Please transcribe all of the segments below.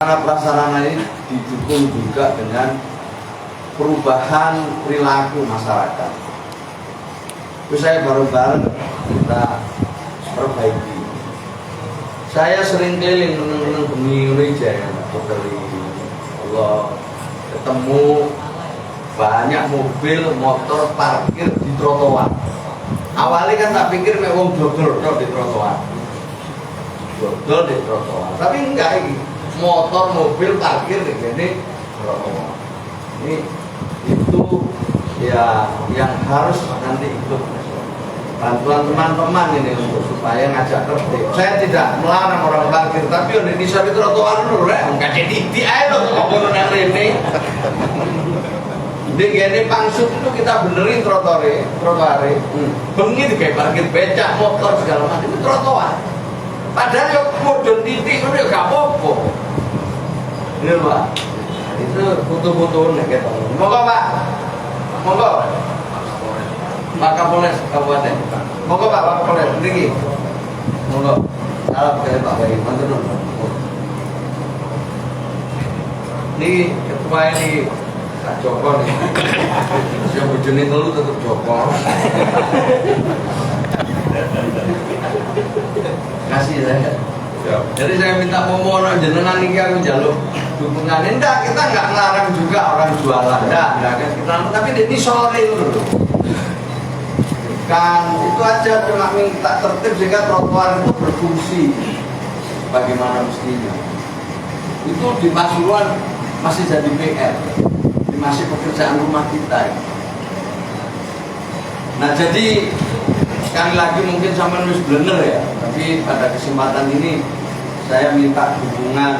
Prasarana ini didukung juga dengan perubahan perilaku masyarakat. Itu saya bareng-bareng kita perbaiki. Saya sering keliling meneng-meneng bumi Indonesia ya, dari Allah, ketemu banyak mobil, motor parkir di trotoar. Awalnya kan tak pikir memang dodol di trotoar, dodol di trotoar. Tapi enggak ini, motor, mobil parkir di sini trotoar. Ini itu ya yang harus nanti ikut bantuan teman-teman ini untuk supaya ngajak tertib. Saya tidak melarang orang parkir, tapi yang di sana trotoar dulu ya, nggak jadi di air loh, ngomong nang ini. Di gini pangsut itu kita benerin trotoar. Bengi di kayak parkir becak, motor segala macam itu trotoar. Padahal yuk modern titik itu ya gak apa-apa. Ini Pak, itu foto-foto nih gitu. Monggo Pak, monggo. Pak Kapolres Kabupaten. Monggo Pak Kapolres tinggi. Monggo. Salam dari Pak Bayi, mantun. Ini ketua ini Pak Joko nih. Yang bojone telu tetep Joko. Kasih saya. Jadi saya minta mohon jenengan iki aku njaluk dukungan. Enggak, kita enggak melarang juga orang jualan. Enggak kan kita, tapi ini sore dulu. Kan itu aja, cuma minta tertib sehingga trotoar itu berfungsi bagaimana mestinya. Itu di Pasuruan masih jadi PR, masih pekerjaan rumah kita. Nah jadi sekali lagi mungkin sama nulis blender ya, tapi pada kesempatan ini saya minta dukungan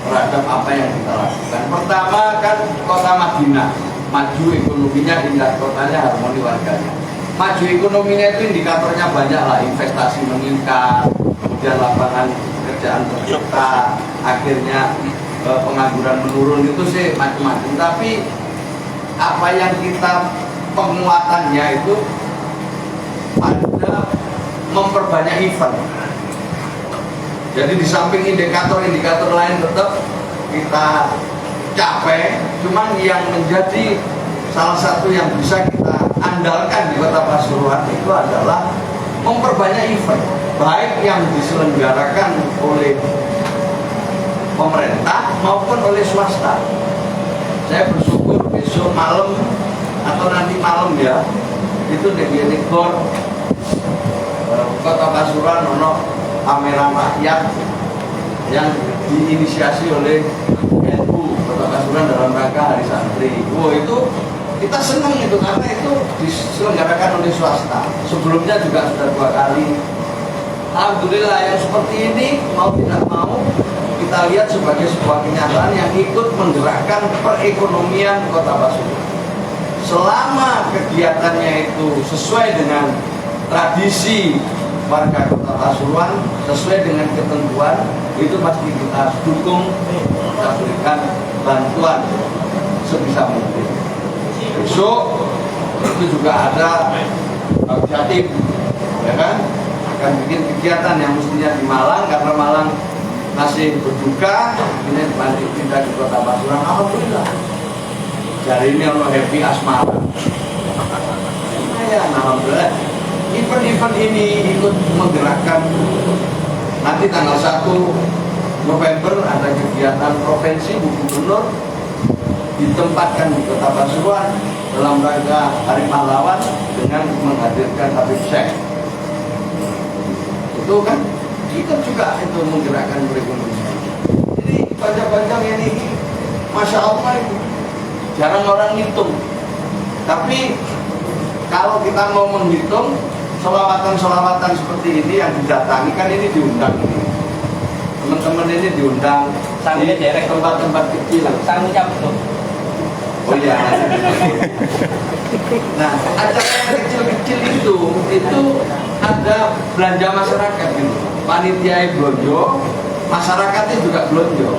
terhadap apa yang kita lakukan. Pertama kan kota Madinah maju ekonominya, indah kotanya, harmoni warganya. Maju ekonominya itu indikatornya banyak lah, investasi meningkat, kemudian lapangan pekerjaan tercipta, akhirnya pengangguran menurun, itu sih macam-macam. Tapi apa yang kita penguatannya itu pada memperbanyak event. Jadi di samping indikator-indikator lain tetap kita capai, cuman yang menjadi salah satu yang bisa kita andalkan di Kota Pasuruan itu adalah memperbanyak event, baik yang diselenggarakan oleh pemerintah maupun oleh swasta. Saya bersyukur besok malam atau nanti malam ya, itu di Gor Kota Pasuruan ono pameran rakyat yang diinisiasi oleh NU Kota Pasuruan dalam rangka Hari Santri. Itu kita senang itu karena itu diselenggarakan oleh swasta. Sebelumnya juga sudah 2 kali. Alhamdulillah yang seperti ini mau tidak mau kita lihat sebagai sebuah kenyataan yang ikut menggerakkan perekonomian Kota Pasuruan. Selama kegiatannya itu sesuai dengan tradisi warga Kota Pasuruan, sesuai dengan ketentuan, itu pasti kita dukung, kita berikan bantuan sebisa mungkin. Besok itu juga ada Pak Jatim, ya kan, akan bikin kegiatan yang mestinya di Malang, karena Malang masih berduka, ini lanjut pindah di Kota Pasuruan. Alhamdulillah, hari ini ono happy asmara. Ya, alhamdulillah. Event-event ini ikut menggerakkan. Nanti tanggal 1 November ada kegiatan provinsi Bu Gubernur ditempatkan di Kota Pasuruan dalam rangka Hari Pahlawan dengan menghadirkan Habib Syekh. Itu kan kita juga itu menggerakkan perekonomian. Jadi panjang-panjang ini, Masya Allah itu jarang orang hitung. Tapi kalau kita mau menghitung selawatan-selawatan seperti ini yang didatangi, kan ini diundang ini. Teman-teman ini diundang di tempat-tempat kecil. Sanggupnya betul. Oh iya. Nah, acara yang kecil-kecil itu ada belanja masyarakat gitu. Panitia belanja, masyarakatnya juga belanja.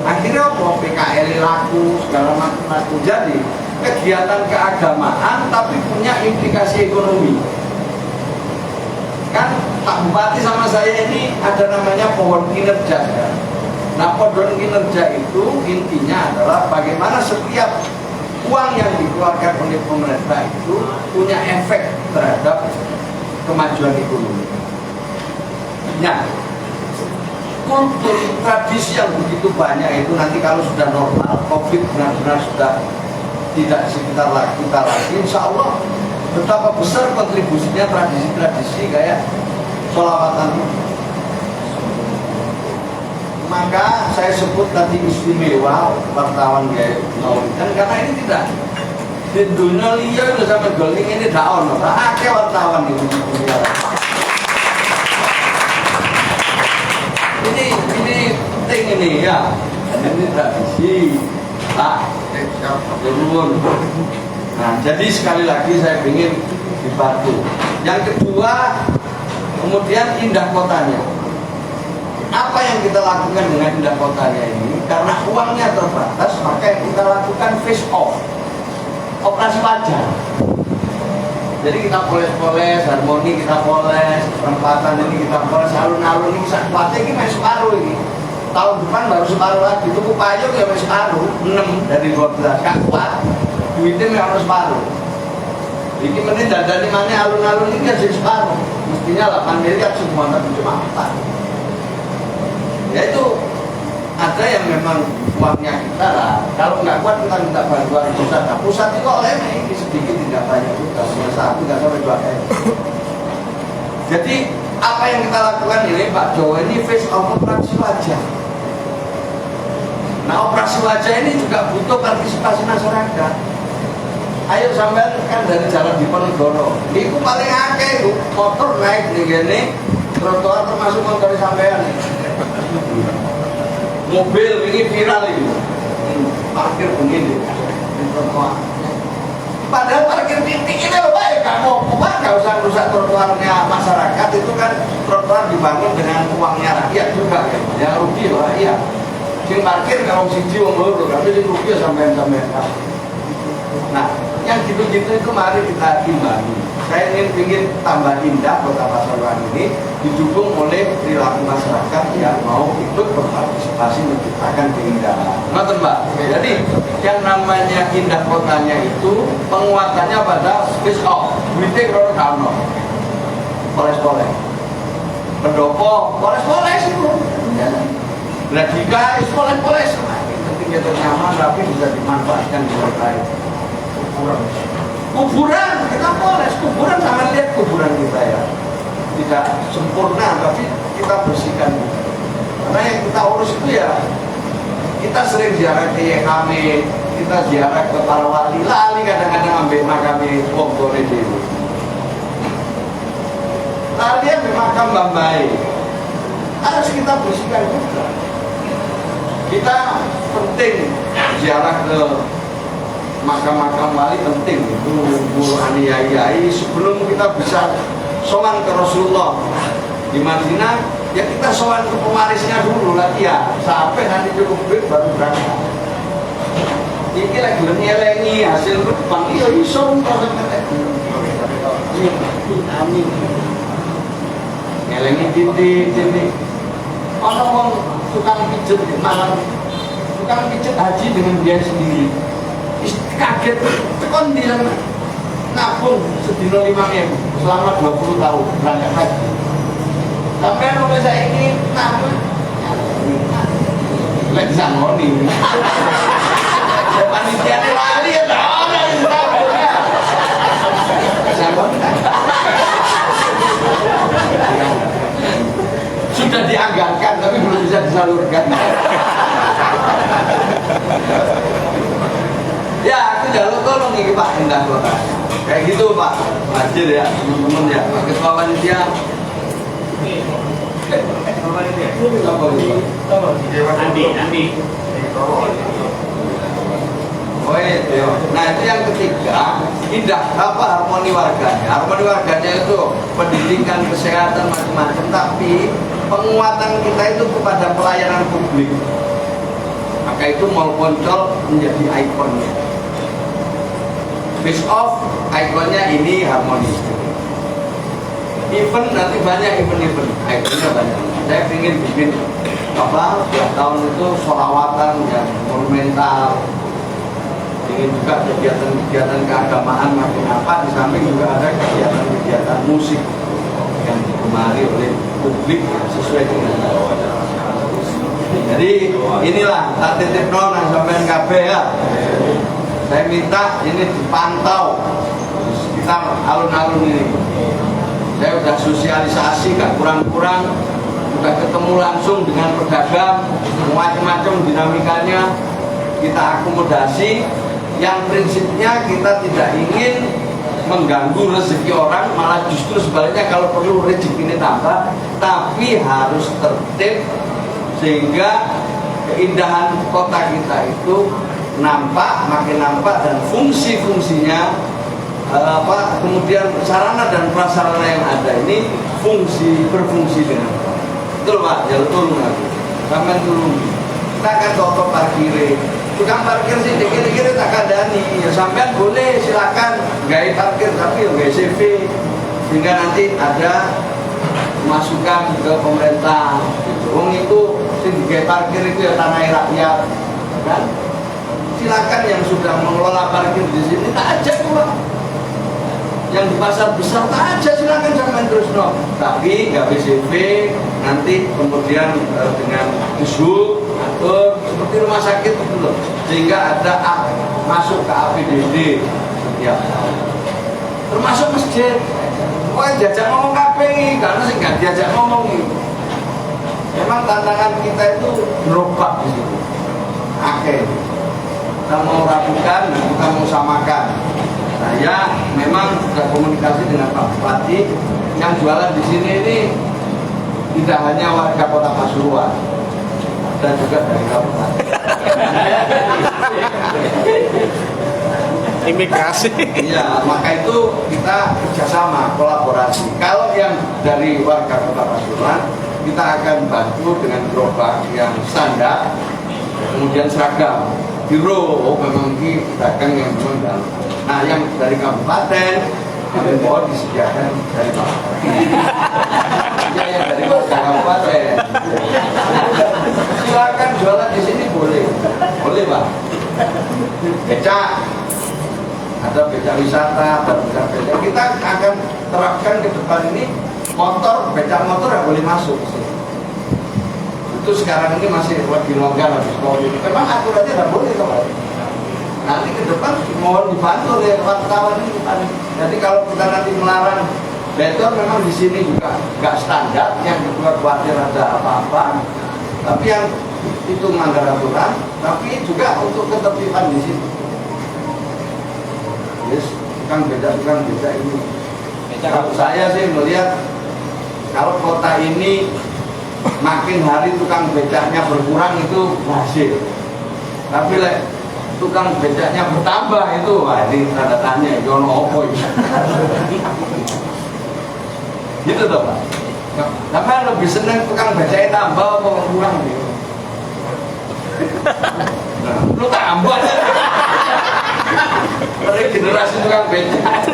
Akhirnya apa? PKL laku, segala macam laku. Jadi kegiatan keagamaan tapi punya implikasi ekonomi. Kan Pak Bupati sama saya ini ada namanya pohon kinerja. Nah, pohon kinerja itu intinya adalah bagaimana setiap uang yang dikeluarkan oleh pemerintah itu punya efek terhadap kemajuan ekonomi. Nah, kultur tradisi yang begitu banyak itu nanti kalau sudah normal, COVID benar-benar sudah tidak sekitar kita lagi, insya Allah betapa besar kontribusinya tradisi-tradisi kayak sholawatan. Maka saya sebut tadi istimewa wartawan kayak dan karena ini tidak di dunia liya itu sampai goling ini daun, akhirnya wartawan itu. Ini penting ini ya, ini tradisi. Nah, jadi sekali lagi saya ingin dibantu. Yang kedua, kemudian indah kotanya. Apa yang kita lakukan dengan indah kotanya ini? Karena uangnya terbatas, maka yang kita lakukan face off, operasi wajah. Jadi kita poles-poles, harmoni kita poles, perempatan ini kita poles, alun-alun ini kuatnya ini masih separuh ini. Tahun depan baru separuh lagi, tuku payung ya masih separuh, 6 dari 12, gak kuat, duitnya harus separuh. Ini mending dadani mana alun-alun ini jadi separuh, mestinya 8 miliar semua, tapi cuma 4. Ya itu ada yang memang uangnya kita lah. Kalau nggak kuat kita minta bantuan pusat. Nah, pusat itu oleh ini sedikit tidak banyak juga, cuma 1 nggak sampai 2 M. Jadi apa yang kita lakukan ini Pak Jowo ini face off operasi wajah. Nah, operasi wajah ini juga butuh partisipasi masyarakat. Ayo sampean kan dari jalan Diponegoro, itu paling akeh motor naik nih gini, trotoar termasuk motor sampean nih. Mobil ini viral itu, parkir begini di trotoar. Padahal parkir titik ini baik, kamu nggak usah rusak trotoarnya masyarakat, itu kan trotoar dibangun dengan uangnya rakyat juga kan, yang rugi lah iya. Sing parkir kalau siji wong loro, tapi sing rugi sampean-sampean. Nah, yang gitu-gitu itu mari kita imbangi. Saya ingin tambah indah kota Pasuruan ini didukung oleh perilaku masyarakat yang mau ikut berpartisipasi menciptakan keindahan. Ngerti Mbak? Jadi yang namanya indah kotanya itu penguatannya pada face off. Duitnya kalau kano, poles-poles, pendopo, poles-poles itu. Nah jika poles-poles, pentingnya nyaman tapi bisa dimanfaatkan di lain. Kuburan kita poles, kuburan sama lihat kuburan kita ya tidak sempurna tapi kita bersihkan. Karena yang kita urus itu ya kita sering ziarah ke YKM, kita ziarah ke para wali, lali kadang-kadang ambil makame wong tuane dhewe. Lali ambil makam Mbah harus kita bersihkan juga. Kita penting ziarah ke makam-makam wali penting itu guru aniyai sebelum kita bisa sowan ke Rasulullah di Madinah ya kita sowan ke pewarisnya dulu lah ya sampai nanti cukup duit baru berangkat. Ini lagi nyelengi hasil berkembang iya iso amin nyelengi titik orang mau tukang pijet malam tukang pijet haji dengan biaya sendiri kaget tekon di nabung sedino 5.000 selama 20 tahun berangkat haji sampai sampai saya ini nabung lek sangoni panitia lali ya orang sangoni sudah dianggarkan tapi belum bisa disalurkan. Ya, aku jalur tolong nih Pak indah kota. Kayak gitu Pak, Majid ya, teman-teman ya. Pak Ketua Panitia. Andi. Oh iya, nah itu yang ketiga, indah apa harmoni warganya. Harmoni warganya itu pendidikan, kesehatan, macam-macam. Tapi penguatan kita itu kepada pelayanan publik. Maka itu Mall Poncol menjadi ikonnya. Face off, ikonnya ini harmoni. event nanti banyak event-event, akhirnya banyak. Saya ingin bikin apa? Tiap tahun itu sholawatan yang monumental. Ingin juga kegiatan-kegiatan keagamaan makin apa, di samping juga ada kegiatan-kegiatan musik yang digemari oleh publik sesuai dengan. Jadi inilah tak titip nang sampean kabeh ya. Saya minta ini dipantau di sekitar alun-alun ini. Saya sudah sosialisasi gak kurang-kurang, sudah ketemu langsung dengan pedagang, macam-macam dinamikanya kita akomodasi. Yang prinsipnya kita tidak ingin mengganggu rezeki orang, malah justru sebaliknya kalau perlu rezeki ini tambah, tapi harus tertib sehingga keindahan kota kita itu nampak, makin nampak, dan fungsi-fungsinya kemudian sarana dan prasarana yang ada ini berfungsi dengan betul Pak, jalur tolong aku sampai tolong kita akan toto parkir, tukang parkir sih dikira-kira tak kandani ya, sampean boleh silakan gaya parkir tapi ya gaya CV sehingga nanti ada masukan ke pemerintah gitu. Itu sih gaya parkir itu ya tanah rakyat kan, silakan yang sudah mengelola parkir di sini tak ajak Pak, yang di pasar besar tak aja silakan jangan terus no, tapi nggak BCV nanti kemudian dengan dishub atau seperti rumah sakit itu loh, sehingga ada masuk ke APBD setiap tahun, termasuk masjid. Wah jajak ngomong KPI karena sih nggak diajak ngomong itu. Memang tantangan kita itu gerobak di situ. Oke, kita mau rapikan, kita mau samakan. Saya memang sudah komunikasi dengan Pak Bupati yang jualan di sini ini tidak hanya warga Kota Pasuruan dan juga dari kabupaten. Imigrasi. Iya, maka itu kita kerjasama, kolaborasi. Kalau yang dari warga Kota Pasuruan, kita akan bantu dengan gerobak yang standar, kemudian seragam. Biro, oh memang ini dagang yang memang. Nah, yang dari kabupaten, kami mohon disediakan dari Pak. Ya, yang dari kabupaten. Silakan jualan di sini boleh, boleh Pak. Becak, ada becak wisata, ada becak. Kita akan terapkan ke depan ini becak motor nggak boleh masuk. Itu sekarang ini masih lebih longgar habis COVID. Memang aturannya nggak boleh Pak. Nanti ke depan mohon dibantu oleh wartawan ini. Jadi kalau kita nanti melarang beton, memang di sini juga nggak standar. Yang kedua khawatir ada apa-apa. Tapi yang itu melanggar aturan. Tapi juga untuk ketertiban di sini. Yes, tukang beda ini. Kalau saya sih melihat kalau kota ini makin hari tukang becaknya berkurang itu berhasil. Tapi tukang becaknya bertambah itu, wah ini tanda tanya, jono opo ya. Gitu toh Pak. Tapi lebih seneng tukang becaknya tambah apa kurang gitu. Nah, lu tambah. Dari generasi tukang becak.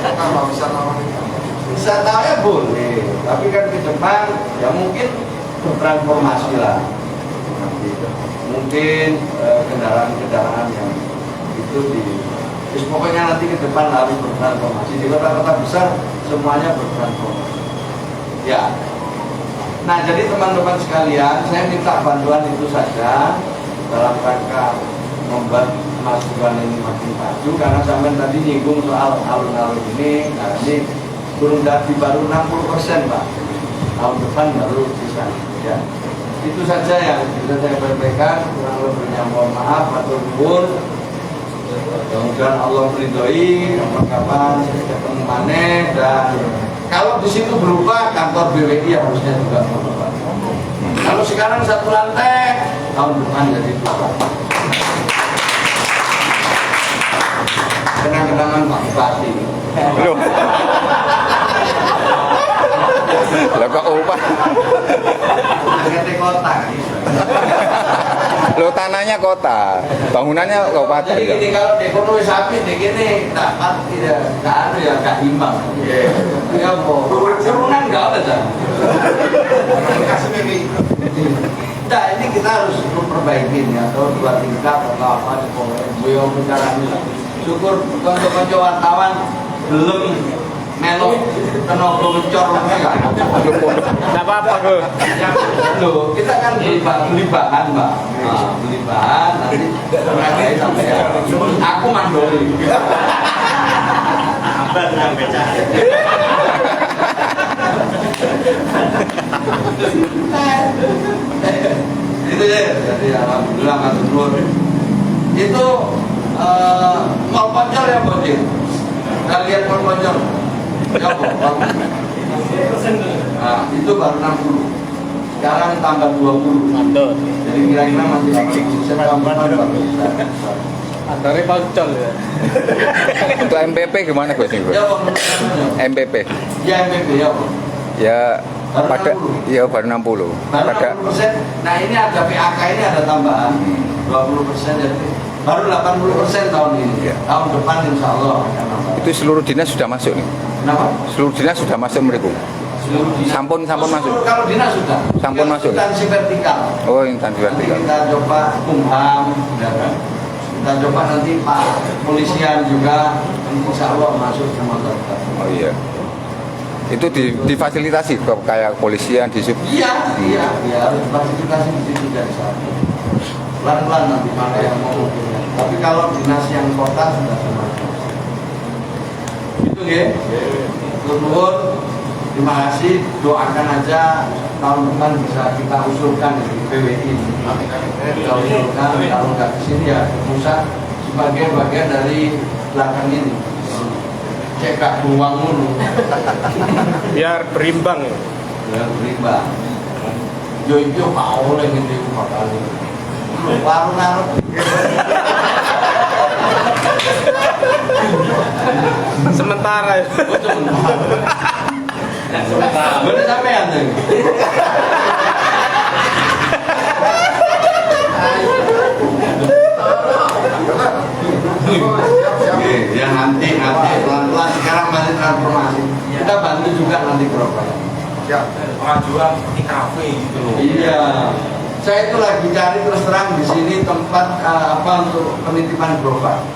Kalau bisa tahu ya boleh, tapi kan ke depan ya mungkin bertransformasi lah. Mungkin kendaraan-kendaraan yang itu pokoknya nanti ke depan harus bertransformasi. Di kota-kota besar semuanya bertransformasi. Ya. Nah, jadi teman-teman sekalian, saya minta bantuan itu saja dalam rangka membuat masukan ini makin maju, karena sampai tadi nyinggung soal alun-alun ini. Nah, ini turun dari baru 60% Pak. Tahun depan baru bisa. Ya. Itu saja yang bisa saya sampaikan, kurang lebihnya mohon maaf, matur nuwun. Mudah-mudahan Allah meridhoi, kapan-kapan ketemu maneh, dan kalau di situ berupa kantor BWI harusnya juga berubah. Kalau sekarang satu lantai, tahun depan jadi dua. Kenang-kenangan Pak Bupati. Lah kok upah? Angkat kota. Lo tanahnya kota, bangunannya kabupaten. Jadi gini, kalau di ekonomi sapi di gini tak anu ya gak imbang. Ya mau turunan nggak ada kan? Nah ini kita harus perbaikin ya, atau 2 tingkat atau apa di Boyo bicara ini. Syukur konco-konco wartawan belum melok kena bocor enggak apa-apa kok. Loh, kita kan beli bahan, Mbak. Nah, beli bahan nanti harganya sampai ya. Aku mandori. Abad nang beca. Itu ya, jadi alhamdulillah matur nuwun. Itu mal pocor ya, Bodi. Kalian mal pocor. Ya, nah, itu baru 60. Sekarang tambah 20. Mantap. Jadi kira-kira masih 80% tambahan baru bisa. Antara pocol ya. Untuk MPP gimana Gus? Ya, Bang. MPP. Ya, MPP ya, Bang. Ya Baru pada 60. ya baru 60. Baru Pada 60%. Nah, ini ada PAK ini ada tambahan 20%, jadi baru 80% tahun ini. Ya. Tahun depan insya Allah akan nambah. itu seluruh dinas sudah masuk nih. Kenapa? Seluruh dinas sudah masuk mereka. Seluruh dinas. Sampun masuk. Kalau dinas sudah. Sampun masuk. Instansi vertikal. Oh, instansi Nanti vertikal. kita coba Kumham, ya kan? Kita coba nanti Pak Polisian juga, insya Allah masuk semua tetap. Oh iya. Itu difasilitasi ke kayak kepolisian di sub. Iya, harus fasilitasi di situ dari sana. Pelan-pelan nanti mana yang mau. Tapi kalau dinas yang kota sudah semua. Itu ya. Turun. Terima kasih. Doakan aja tahun depan bisa kita usulkan di PWI. Kita usulkan kalau nggak kesini ya ke pusat sebagai bagian dari belakang ini. Cekak buang dulu. Biar berimbang ya. Biar berimbang. Jojo mau oleh ngene kali. Warung naruh. Sementara ya. Bener sampean tuh. Ya nanti pelan-pelan sekarang masih transformasi. Kita bantu juga nanti program. Ya, pengajuan di kafe gitu loh. Iya. Saya itu lagi cari terus terang di sini tempat apa untuk penitipan gerobak.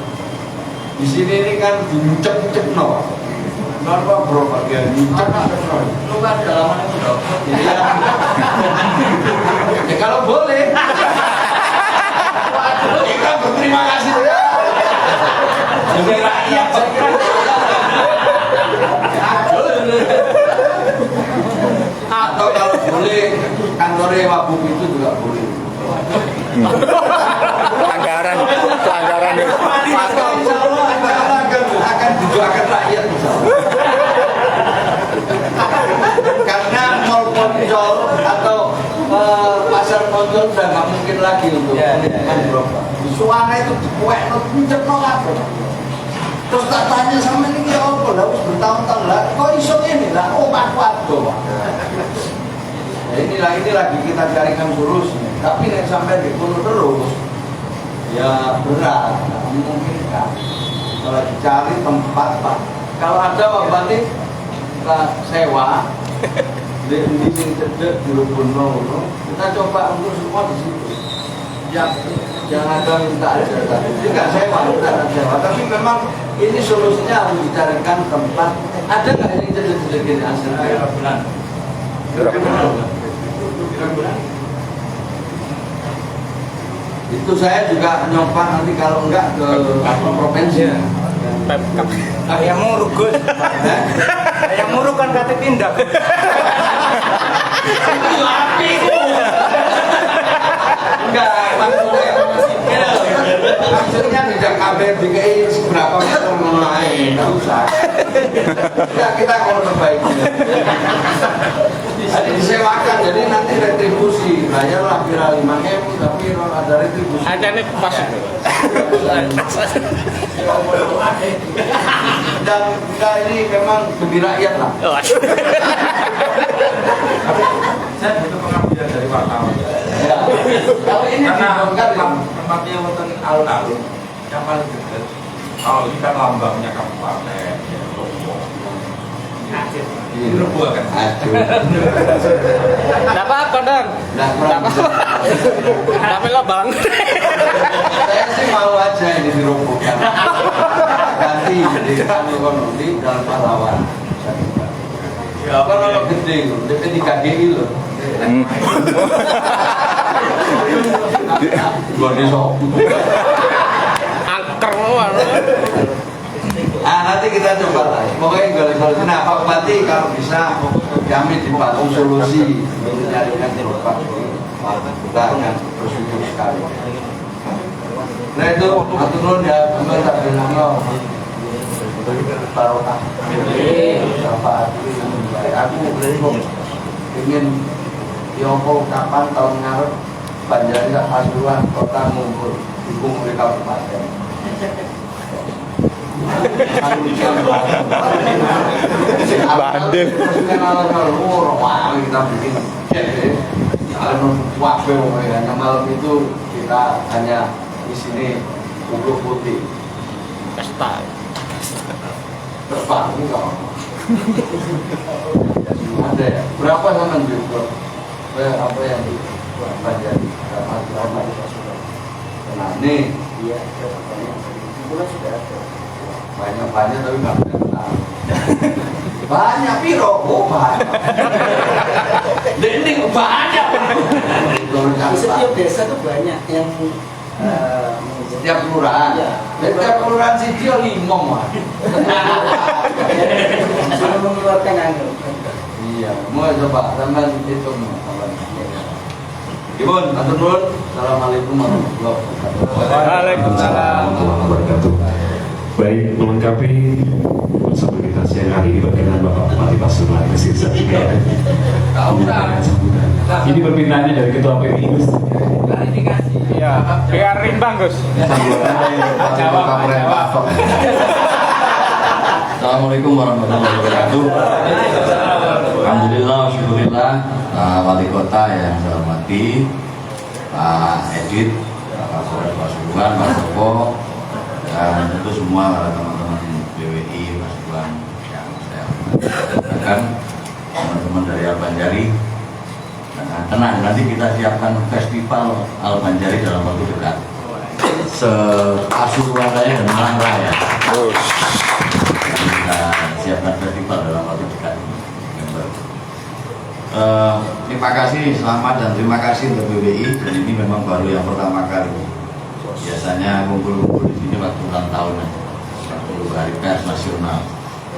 Di sini ini kan diucap-ucap no. Kenapa gerobak ya diucap-ucap no? Lu kan dalaman itu dong. Iya. Ya kalau boleh. Kita berterima kasih ya. Jadi rakyat saya kira. Atau kalau boleh kantornya Wabuk itu juga boleh. Anggaran ya. Atau insya Allah akan dijualkan rakyat insya Allah. Karena mall Poncol atau pasar Poncol sudah nggak mungkin lagi untuk penitipan gerobak. Suara itu dikuek, pinjam apa? Terus tak tanya sama ini ya apa lah, bertahun-tahun lah, kok iso ini lah, waduh. Ya ini lagi kita carikan solusi. Tapi yang sampai dibunuh terus, ya berat, nggak memungkinkan. Kalau dicari tempat Pak, kalau ada Pak Bani kita sewa di sini cedek di Lubuno, kita coba untuk semua di situ. Ya, jangan ada minta aja, tapi nggak sewa, bukan sewa. Tapi memang ini solusinya harus dicarikan tempat. Ada nggak yang cedek-cedek ini hasilnya? Bulan. Itu saya juga nyoba nanti kalau enggak ke provinsi. Pemkap. Yang muruk Gus. Yang muruk kan kata tindak. Itu api itu. Enggak, maksudnya tidak kabel DKI berapa meter mulai, enggak usah. Ya kita kalau perbaiki. Jadi disewakan, jadi nanti retribusi, bayarlah kira 5.000 tapi ada retribusi. Ada nih pas. Dan kita ini memang demi rakyat lah. Saya butuh pengambilan dari wartawan. Kalau ini Karena dibongkar ya. tempatnya wonten alun-alun yang paling dekat. Kalau ini kan lambangnya kabupaten, ya Lombok. Ini Lombok kan. Aduh. Enggak apa-apa, Dang. Nah, Tapi lo, Bang. saya sih mau aja ini dirobohkan. Ganti jadi anu di dalam pahlawan. Kalau gede loh, DP 3GI loh. Gede sok. Angker lo. Nanti kita coba lah. Pokoknya solusi. Nah, Pak Bupati kalau bisa kami dibantu solusi mencarikan tempat kita akan bersyukur sekali. Nah itu satu tahun ya, benar tak bilang lo. Barokah. Syafaat. Aku ingin Yoko kapan tahun ngarep Banjari Pasuruan kota ngumpul dukung oleh kabupaten. Bandel. Wah, kita bikin wabel hanya malam itu kita hanya di sini kumpul putih. Pesta. Terbang ini kok. Ada ya? Berapa sama juga? Apa yang di Banjari? Berapa? Nah, ini sudah ada. Banyak tapi nggak tahu. Banyak piro, banyak. Dending banyak. Di setiap desa tuh banyak yang Setiap kelurahan. Setiap kelurahan sih dia 5 mah. sudah mengeluarkan anu. Iya, mau coba sampean hitung kawan. Gimon, matur nuwun. Assalamualaikum warahmatullahi wabarakatuh. Waalaikumsalam. warahmatullahi wabarakatuh. Baik, melengkapi bersama kita siang hari ini berkenan Bapak Bupati Pasuruan Mesir Satria menggunakan sambutan. Ini permintaannya dari Ketua PMI Gus. Iya, biar rimbang, Gus. Assalamualaikum warahmatullahi wabarakatuh. Alhamdulillah, syukurillah, Wali Kota yang saya hormati, Pak Edit, Pak Kapolres Pasuruan, Pak Joko, dan tentu semua para teman-teman BWI Pasuruan yang saya hormati. Bahkan teman-teman dari Al-Banjari, tenang, nanti kita siapkan festival Al-Banjari dalam waktu dekat. Se-Pasuruan Raya dan Malang Raya. Kita siapkan festival dalam waktu dekat ini. Terima kasih, selamat dan terima kasih untuk BWI. Dan ini memang baru yang pertama kali. Biasanya ngumpul-ngumpul di sini waktu ulang tahun, waktu hari pers nasional.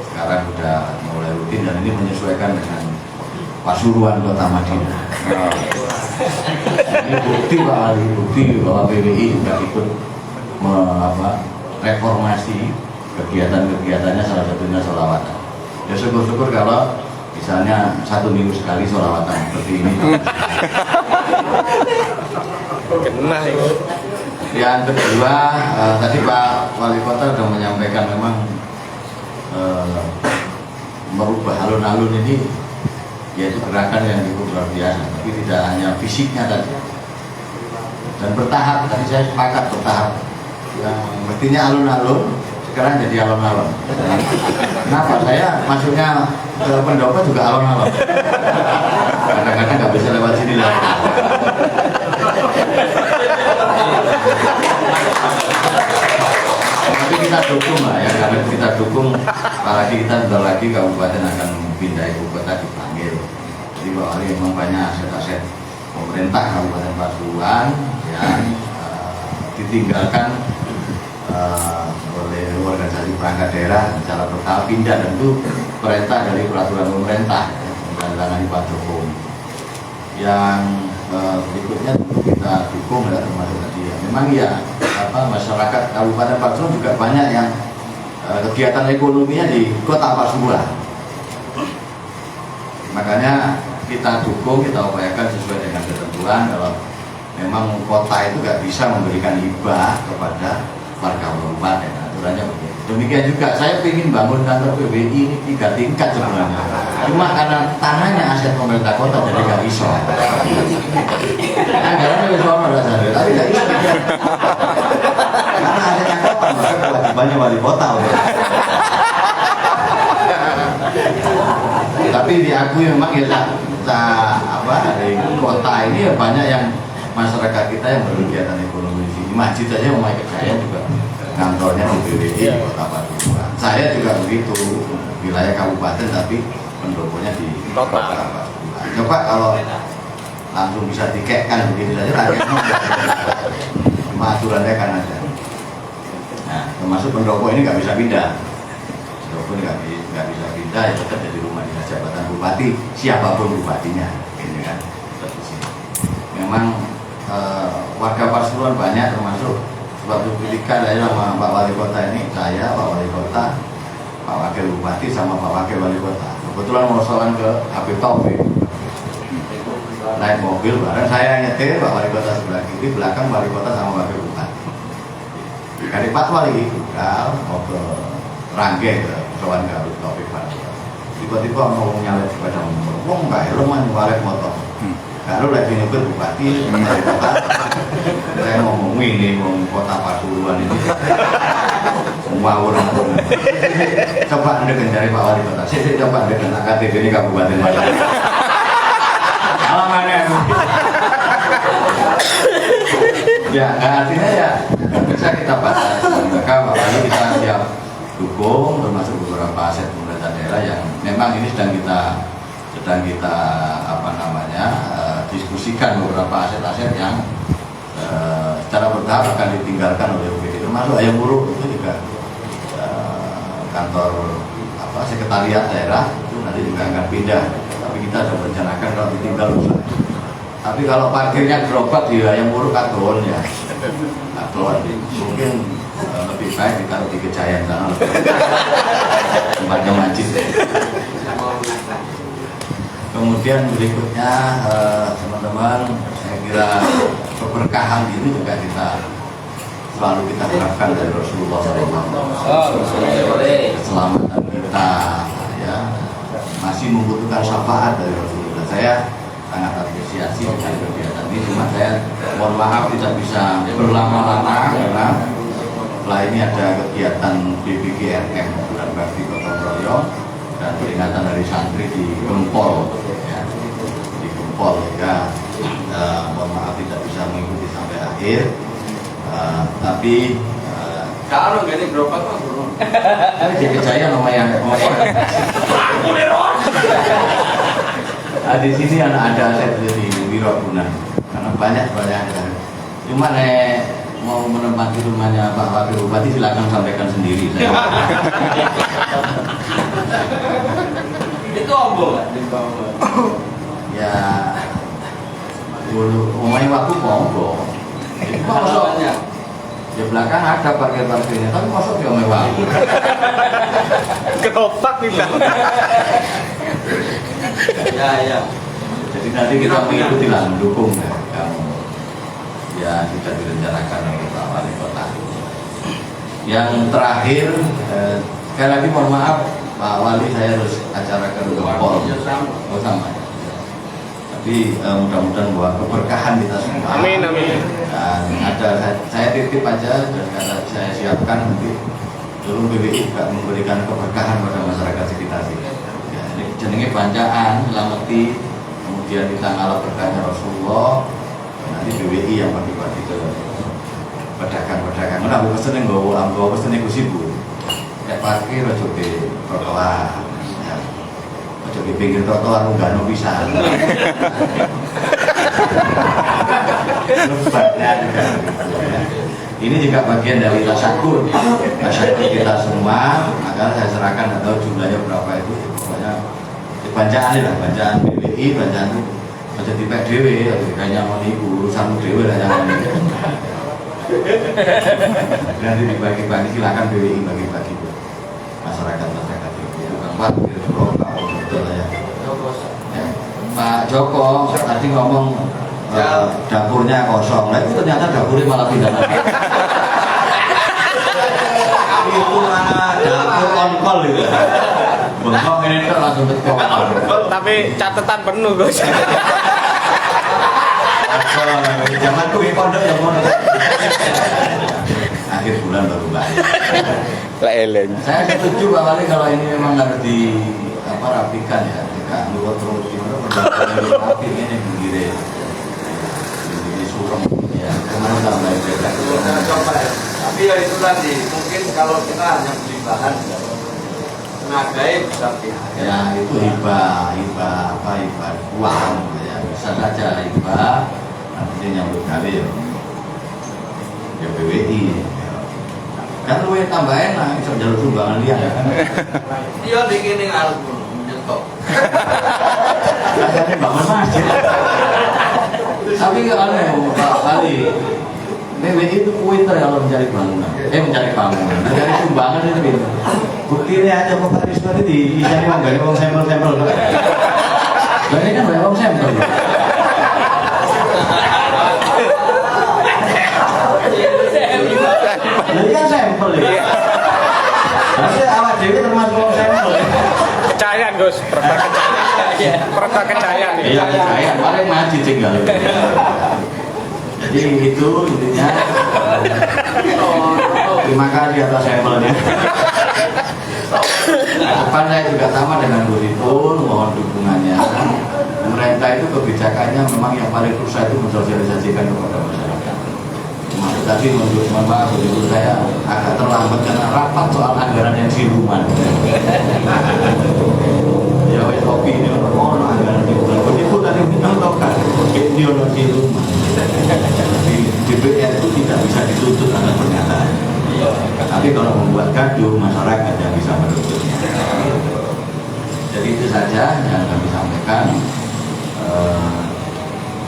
Sekarang sudah mulai rutin dan ini menyesuaikan dengan Pasuruan Kota Madinah. Ini bukti Pak Ali, bukti bahwa BWI juga ikut reformasi kegiatan-kegiatannya, salah satunya sholawatan. Ya syukur-syukur kalau misalnya 1 minggu sekali sholawatan seperti ini. Kena itu. Yang kedua, tadi Pak Wali Kota sudah menyampaikan memang merubah alun-alun ini yaitu gerakan yang cukup luar biasa, tapi tidak hanya fisiknya tadi dan bertahap. Tadi saya sepakat bertahap. Yang mestinya alun-alun sekarang jadi alon-alon. Kenapa? Saya masuknya ke pendopo juga alon-alon. Kadang-kadang nggak bisa lewat sini lah. Tapi kita dukung lah ya, karena kita dukung. Apalagi kita sebentar lagi kabupaten akan pindah ibu kota dipanggil. Jadi Pak Wali memang banyak aset-aset pemerintah Kabupaten Pasuruan yang ditinggalkan oleh organisasi perangkat daerah secara bertahap pindah, dan itu perintah dari peraturan pemerintah dan ditangani Pak Jokowi. Yang berikutnya kita dukung ya, termasuk tadi ya. Memang ya masyarakat Kabupaten Pasuruan juga banyak yang kegiatan ekonominya di Kota Pasuruan. Makanya kita dukung, kita upayakan sesuai dengan ketentuan. Kalau memang kota itu nggak bisa memberikan hibah kepada warga kabupaten, aturannya begitu. Demikian juga saya ingin bangun kantor PBI ini 3 tingkat sebenarnya. Cuma karena tanahnya aset pemerintah kota jadi nggak iso. Anggarannya bisa ada sadar, tapi nggak iso. Karena asetnya kota, maka kewajibannya wali kota. Tapi diakui memang ya dari kota ini ya banyak yang masyarakat kita yang berkegiatan ekonomi di sini. Masjid saja Umay Kejaya juga kantornya di BWI Kota Pasuruan. Saya juga begitu, wilayah kabupaten tapi pendoponya di Kota Pasuruan. Coba kalau langsung bisa dikekkan begitu saja rakyatnya cuma aturannya kan ada. Nah, termasuk pendopo ini nggak bisa pindah. Pendopo ini nggak bisa pindah, ya tetap jadi rumah dinas jabatan bupati, siapapun bupatinya, ini kan. Memang warga Pasuruan banyak, termasuk suatu ketika saya sama Pak Wali Kota ini, saya, Pak Wali Kota, Pak Wakil Bupati sama Pak Wakil Wali Kota. Kebetulan mau soalan ke Habib Taufik, naik mobil bareng saya nyetir, Pak Wali Kota sebelah kiri, belakang Wali Kota sama Wakil Bupati. Dari Pak Wali mau ke Rangge ke soalan ke Habib Taufik, tiba-tiba mau nyalip sepeda motor, enggak, lo mau nyalip motor. Kalau lagi nyebut bupati, saya ngomong ini, ngomong Kota Pasuruan ini, semua orang coba anda cari Pak Wali Kota. Saya coba anda kena KTP ini Kabupaten Pasuruan. Alamannya, ya artinya ya bisa kita batas. Maka Pak Wali kita siap dukung, termasuk beberapa aset pemerintah daerah yang memang ini sedang kita diskusikan beberapa aset-aset yang secara bertahap akan ditinggalkan oleh UPD, termasuk Ayam Buruk itu juga kantor sekretariat daerah itu nanti juga akan pindah, tapi kita sudah merencanakan kalau ditinggal usai. Tapi kalau parkirnya gerobak di Ayam Buruk katon ya, mungkin lebih baik ditaruh di Kejayaan sana, tempatnya masjid. Kemudian berikutnya teman-teman, saya kira keberkahan ini juga selalu kita harapkan dari Rasulullah SAW. Keselamatan kita ya masih membutuhkan syafaat dari Rasulullah. Saya sangat apresiasi dengan kegiatan ini, cuma saya mohon maaf tidak bisa berlama-lama karena setelah ini ada kegiatan BBGRM bulan bakti Gotong Royong dan peringatan dari santri di Gempol ya, di Gempol ya. Mohon maaf tidak bisa mengikuti sampai akhir, tapi kalau nggak ini gerobak mah burung. di Kejaya lumayan. Di sini ada aset di Wirabuna karena banyak cuma mau menempati rumahnya Pak Wakil Bupati silakan sampaikan sendiri. Itu ombol di bawah. Ya, dulu rumahnya waktu ombol. Itu maksudnya di belakang ada parkirnya, tapi masuk dia mewah. Keropak kita. Ya. Jadi nanti kita mengikuti lah, mendukung ya, kamu. Ya sudah direncanakan oleh Pak Wali Kota. Yang terakhir, sekali lagi mohon maaf Pak Wali, saya harus acara ke Gempol. Oh sama. Tapi mudah-mudahan bahwa keberkahan kita semua. Amin. Dan saya titip aja dan karena saya siapkan nanti seluruh BBI juga memberikan keberkahan pada masyarakat sekitar sini. Ya, ini jenenge bancaan, selamati, kemudian kita ngalah berkahnya Rasulullah. Nanti BWI yang bagi-bagi ke pedagang-pedagang. Mana aku pesen yang bawa pesen yang kusibu. Kayak parkir aja di trotoar, aja di pinggir trotoar nggak no bisa. Ini juga bagian dari tasakur kita semua. Maka saya serahkan atau jumlahnya berapa itu. Pokoknya bancaan lah, bancaan BWI, bancaan itu. Aja dipek dhewe, kayaknya mau niku urusan dhewe lah yang ini. Nanti dibagi-bagi, silakan BWI bagi-bagi ke masyarakat itu. Pak betul ya. Pak Joko tadi ngomong dapurnya kosong, nah itu ternyata dapurnya malah pindah. Itu mana tol itu. Bengkok ini tuh langsung ke tol. Tapi catatan penuh Gus. Zaman tuh di pondok yang mau akhir bulan baru bayar. Lah eleng. Saya setuju Pak Wali kalau ini memang harus di rapikan ya. Jika luar terus gimana perbankan rapi ini begini. Begini surem ya. Kemana tambah beda. Coba ya. Tapi ya itu tadi, mungkin kalau kita hanya beli bahan, tenagai bisa pihak. Ya itu hibah uang ya bisa saja hibah. Nanti nyambut kali ya BWI. Kan lu yang tambah enak, bisa jalur sumbangan dia ya kan. Iya bikin yang pun menyetok. Rasanya bangun masjid. Tapi nggak aneh Pak Kali. BWI itu pintar kalau mencari bangunan. Mencari bangunan. Mencari sumbangan itu pintar. Bukti ini aja Pak Risma itu dicari menggali uang sampel-sampel. Lah ini kan banyak uang sampel. Ini kan sampel ya. Tapi awak dewi termasuk uang sampel ya. Kecayan Gus, perda kecayan. Iya kecayan, paling maju tinggal. Jadi itu intinya. Terima kasih atas sampelnya. Depan saya juga sama dengan Bu Ritun, mohon dukungannya. Pemerintah itu kebijakannya memang yang paling susah itu mensosialisasikan kepada masyarakat. Maksud tadi mohon maaf, begitu saya agak terlambat karena rapat soal anggaran yang siluman. Ya wes kopi ini orang anggaran siluman. Begitu tadi mencontohkan ideologi siluman. Di DPR itu tidak bisa dituntut atas pernyataan. Tapi kalau membuat gaduh, masyarakat yang bisa menuntutnya. Jadi itu saja yang kami sampaikan.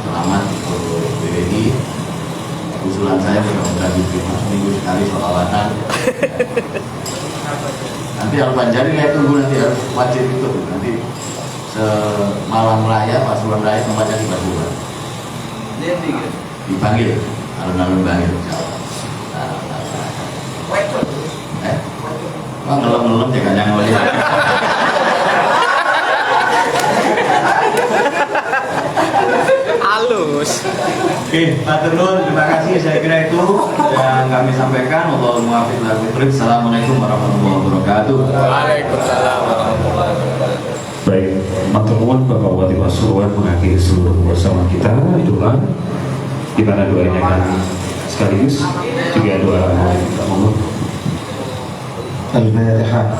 Selamat untuk BWI. Usulan saya mudah-mudahan diterima seminggu sekali sholawatan. Nanti Al-Banjari saya tunggu nanti harus wajib itu nanti semalam raya Pasuruan raya tempatnya di Pasuruan. Dipanggil alun-alun Bangil. Ngelem-ngelem jangan yang ngelihat. Halus. Oke, Pak Terun, terima kasih. Saya kira itu yang kami sampaikan. Assalamualaikum warahmatullahi wabarakatuh. Waalaikumsalam warahmatullahi wabarakatuh. Baik, matur nuwun Bapak Bupati Pasuruan mengakhiri seluruh bersama kita doa, di mana doanya akan sekaligus juga doa Allah. Al-Fatihah.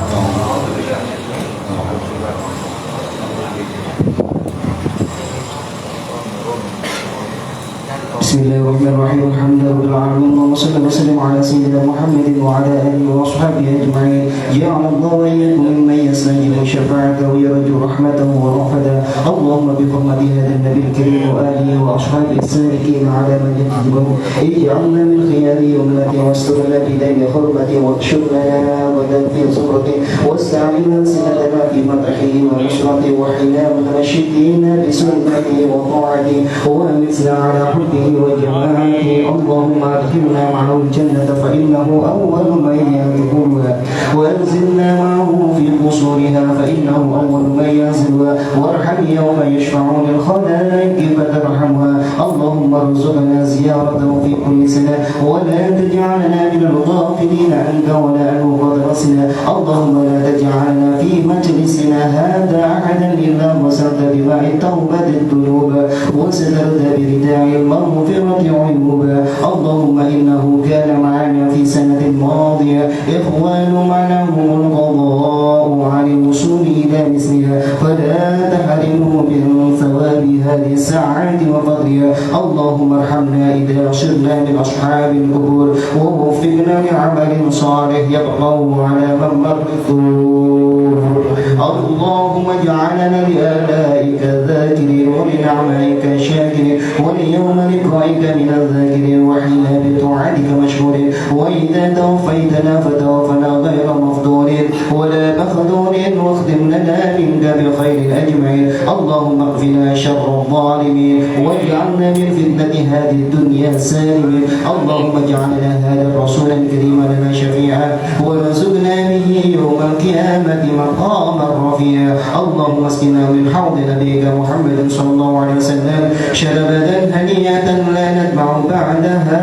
بسم الله الرحمن الرحيم الحمد لله رب العالمين اللهم صل وسلم على سيدنا محمد وعلى اله واصحابه اجمعين جعل الله واياكم ممن يستجيب شفاعته ويرجو رحمته ورأفته اللهم بحرمة هذا النبي الكريم واله واصحابه السالكين على من يكذبه اجعلنا من خيار امتي واسترنا بدين حرمتي واكشف لنا غدا في زمرتي واستعملنا سنتنا في مدحه ونشرته وحنا متمشدين بسنته وطاعته وامتنا على حبه وجماعته اللهم ادخلنا معه الجنة فإنه أول من يدخلها وانزلنا معه في قصورها فإنه أول من ينزلها وارحم يوم يشفعون الخلائق فترحمها اللهم ارزقنا زيارته في كل سنة ولا تجعلنا من الغافلين عنك ولا عنه فضرسنا اللهم لا تجعلنا في مجلسنا هذا أحدا إلا وسرت بماء التوبة الذنوب وسترت برداء المغفرة عيوبا اللهم إنه كان معنا في سنة ماضية إخوان معناهم القضاء عن الوصول إلى مثلها فلا تحرمه من ثواب هذه الساعات وفضلها اللهم ارحمنا إذا صرنا من أصحاب القبور ووفقنا لعمل صالح يبقى على من الثور اللهم اجعلنا لآلائك ذاكرين ولنعمائك شاكرين وليوم لقائك من الذاكرين وحين بطاعتك مشهورين وإذا توفيتنا فتوفنا غير مفضولين ولا مخذولين واختم لنا منك بخير أجمعين اللهم اكفنا شر الظالمين واجعلنا من فتنة هذه الدنيا سالمين اللهم اجعلنا هذا الرسول الكريم لنا شفيعا وارزقنا به يوم القيامة مقاما رفيعا اللهم اسقنا من حوض نبيك محمد صلى الله عليه وسلم شربة هنيئة لا نتبع بعدها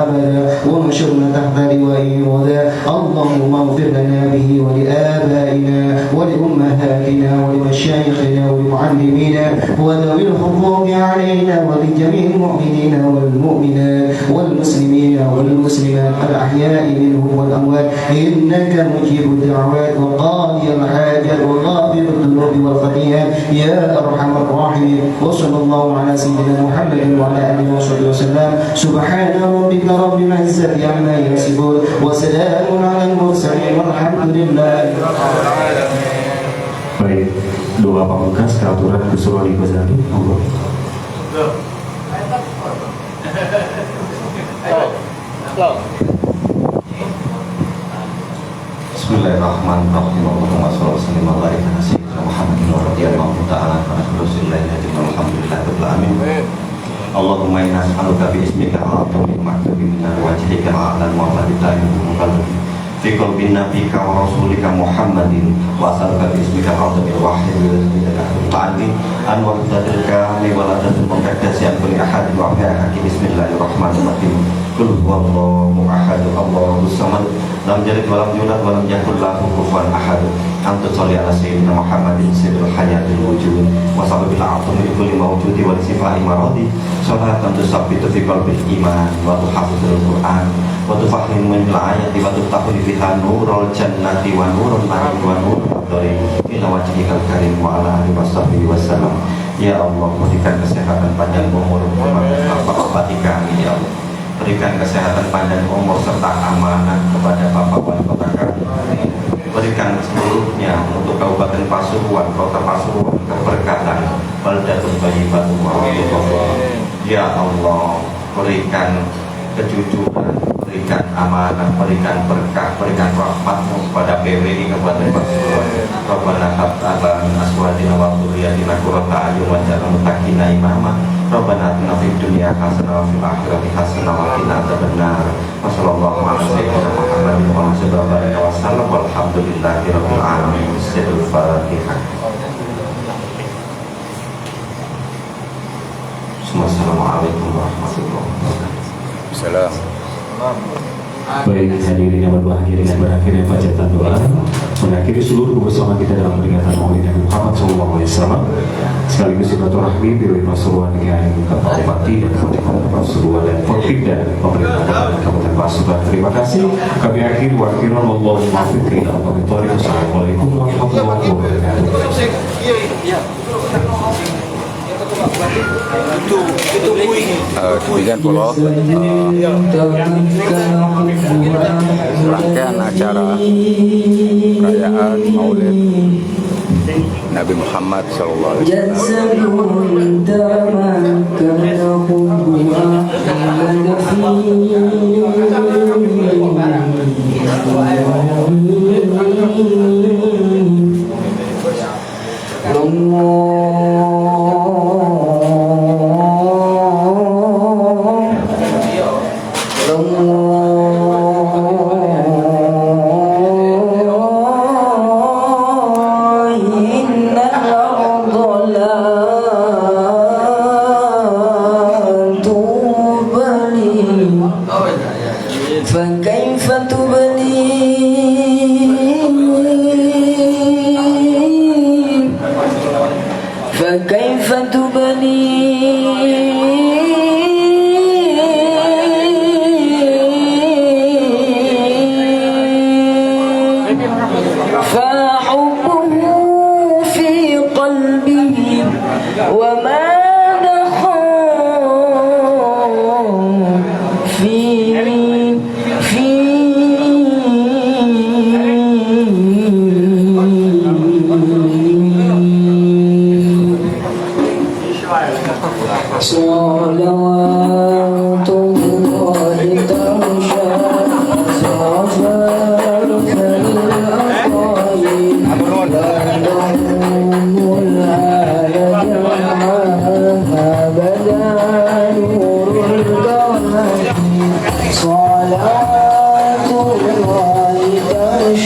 أبدا ونشرنا تحت لوائه وذا اللهم اغفر لنا به ولآبائنا ولأمهاتنا ولمشايخنا ولمعلمينا وذوي الحقوق علينا ولجميع المؤمنين والمؤمنات والمسلمين والمسلمات الأحياء منهم والأموات إنك مجيب الدعوات وقاضي الحاجات وغافر الذنوب والخطيئات يا أرحم الراحمين وصلى الله على سيدنا محمد وعلى آله وصحبه وسلم سبحان ربك رب العزة عما يصفون وسلام على المرسلين والحمد لله رب العالمين. Baik, doa pamungkas keaturan Gus Wali Ghazali. Allah. Bismillahirrahmanirrahim. Allahumma shalli wa sallim ala sayyidina Muhammadin wa radhiyallahu ta'ala an rasulillahi alhamdulillahirabbil alamin. Allahumma inna nas'aluka bi ismika al-'azim al-maktubi min wajhika al-'ala wa billahi fi qalbi nabiyika wa rasulika Muhammadin wa as'aluka bi ismika al-'azim al-wahid al-'ali an wa tadrika li wa la tadrika an kulli ahad wa hakim. Bismillahirrahmanirrahim. Qul huwallahu ahad Allahus samad lam yalid wa lam yulad wa lam yakul lahu kufuwan ahad. Anta sholli ala sayyidina Muhammadin sirrul hayatil wujud wa sababil a'zami kulli mawjudi wa sifai maradi salatan tusabbitu fi qalbil iman wa tuhafizul Qur'an wa tufahimu min al-ayati wa tuftahu biha nurul jannati wa nurul nari wa nurul dhari ila wajhikal karim wa ala alihi washabihi wasallam. Ya Allah, berikan kesehatan panjang umur Bapak kami ya Allah. Berikan kesehatan panjang umur serta amanah kepada Bapak Wali Kota kami. Berikan seluruhnya untuk Kabupaten Pasuruan, Kota Pasuruan keberkatan, baldatun thayyibatun wa rahmatullah. Ya Allah, berikan kejujuran, berikan amanah, berikan berkah, berikan rahmat-Mu kepada PWI Kabupaten Pasuruan. Rabbana hab lana min azwajina wa dhurriyyatina qurrata a'yun waj'alna lil muttaqina imama. Rabbana atina fid dunya hasanah wa fil akhirati hasanah wa qina adzabannar. Wa sallallahu ala sayyidina Muhammadin wa alihi wa sallam walhamdulillahi rabbil alamin. Al-Fatihah. Assalamualaikum warahmatullahi wabarakatuh. Salam. Baik, hadirin yang berbahagia, dengan berakhirnya bacaan doa mengakhiri seluruh kebersamaan kita dalam peringatan Maulid Nabi Muhammad SAW sekaligus silaturahmi Biro Pasuruan dengan Kepala Bupati dan Kepala Pasuruan dan Forpimda pemerintah Kabupaten Pasuruan. Terima kasih. Kami akhiri wa akhiran wallahu muwaffiq ila aqwamit thoriq. Assalamualaikum warahmatullahi wabarakatuh. Demikian pula rangkaian acara perayaan Maulid Nabi Muhammad SAW. فكيف تبني فكيف تبني فحبه في قلبه وما صلوات الله ترشى صفاء الأقايد ودوم الآل جمعها بدا نور القمر صلوات الله ترشى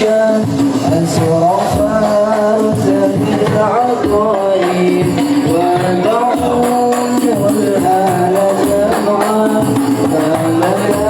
محمدا